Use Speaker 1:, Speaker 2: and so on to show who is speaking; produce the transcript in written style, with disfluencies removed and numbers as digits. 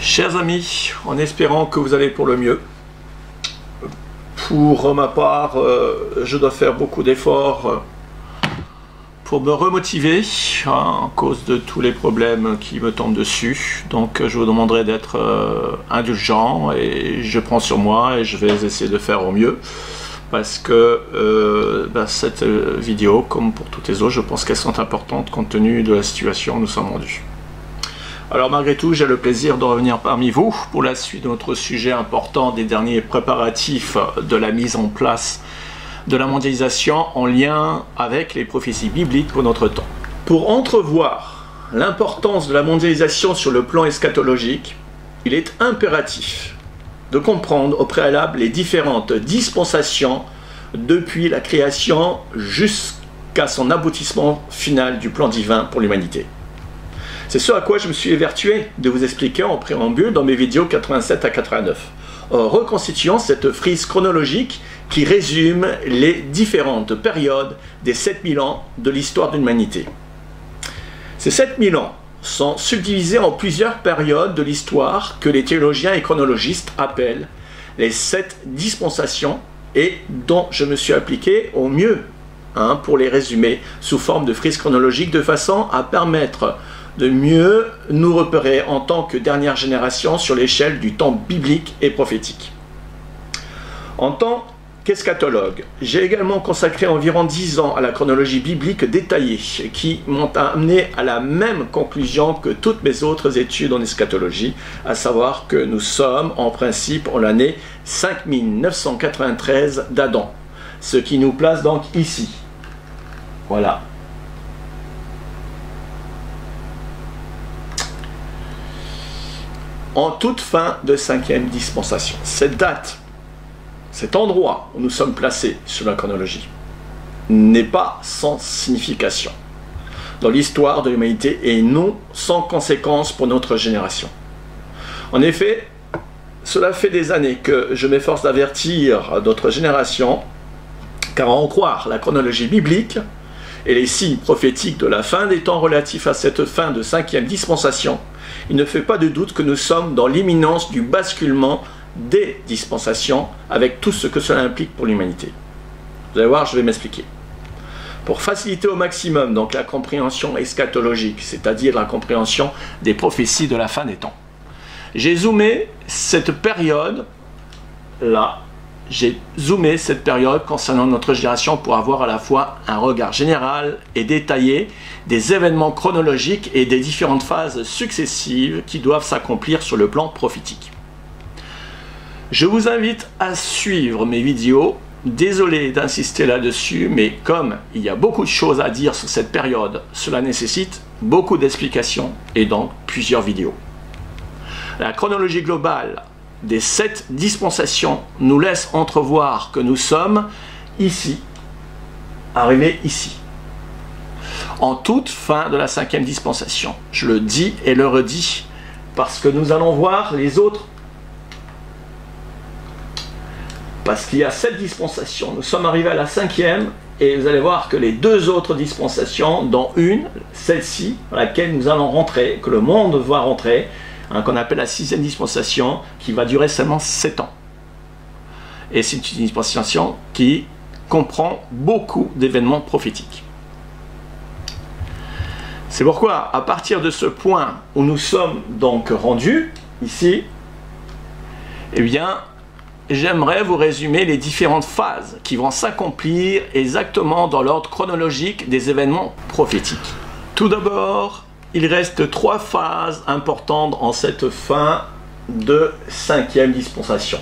Speaker 1: Chers amis, en espérant que vous allez pour le mieux, pour ma part, je dois faire beaucoup d'efforts pour me remotiver à cause de tous les problèmes qui me tombent dessus. Donc je vous demanderai d'être indulgent et je prends sur moi et je vais essayer de faire au mieux. Parce que cette vidéo, comme pour toutes les autres, je pense qu'elles sont importantes compte tenu de la situation où nous sommes rendus. Alors malgré tout, j'ai le plaisir de revenir parmi vous pour la suite de notre sujet important des derniers préparatifs de la mise en place de la mondialisation en lien avec les prophéties bibliques pour notre temps. Pour entrevoir l'importance de la mondialisation sur le plan eschatologique, il est impératif de comprendre au préalable les différentes dispensations depuis la création jusqu'à son aboutissement final du plan divin pour l'humanité. C'est ce à quoi je me suis évertué de vous expliquer en préambule dans mes vidéos 87 à 89, en reconstituant cette frise chronologique qui résume les différentes périodes des 7000 ans de l'histoire de l'humanité. Ces 7000 ans sont subdivisés en plusieurs périodes de l'histoire que les théologiens et chronologistes appellent les 7 dispensations et dont je me suis appliqué au mieux pour les résumer sous forme de frise chronologique de façon à permettre de mieux nous repérer en tant que dernière génération sur l'échelle du temps biblique et prophétique. En tant qu'eschatologue, j'ai également consacré environ 10 ans à la chronologie biblique détaillée qui m'ont amené à la même conclusion que toutes mes autres études en eschatologie, à savoir que nous sommes en principe en l'année 5993 d'Adam, ce qui nous place donc ici. Voilà. En toute fin de 5e dispensation. Cette date, cet endroit où nous sommes placés sur la chronologie, n'est pas sans signification dans l'histoire de l'humanité et non sans conséquence pour notre génération. En effet, cela fait des années que je m'efforce d'avertir notre génération, car à en croire la chronologie biblique et les signes prophétiques de la fin des temps relatifs à cette fin de 5e dispensation, il ne fait pas de doute que nous sommes dans l'imminence du basculement des dispensations avec tout ce que cela implique pour l'humanité. Vous allez voir, je vais m'expliquer. Pour faciliter au maximum donc la compréhension eschatologique, c'est-à-dire la compréhension des prophéties de la fin des temps, j'ai zoomé cette période là. J'ai zoomé cette période concernant notre génération pour avoir à la fois un regard général et détaillé des événements chronologiques et des différentes phases successives qui doivent s'accomplir sur le plan prophétique. Je vous invite à suivre mes vidéos. Désolé d'insister là-dessus, mais comme il y a beaucoup de choses à dire sur cette période, cela nécessite beaucoup d'explications et donc plusieurs vidéos. La chronologie globale des 7 dispensations nous laisse entrevoir que nous sommes ici, arrivés ici, en toute fin de la 5e dispensation. Je le dis et le redis, parce que nous allons voir les autres, parce qu'il y a 7 dispensations. Nous sommes arrivés à la 5e, et vous allez voir que les 2 autres dispensations, dont une, celle-ci, dans laquelle nous allons rentrer, que le monde va rentrer, qu'on appelle la 6e dispensation, qui va durer seulement 7 ans. Et c'est une dispensation qui comprend beaucoup d'événements prophétiques. C'est pourquoi, à partir de ce point où nous sommes donc rendus, ici, eh bien, j'aimerais vous résumer les différentes phases qui vont s'accomplir exactement dans l'ordre chronologique des événements prophétiques. Tout d'abord, il reste 3 phases importantes en cette fin de 5e dispensation.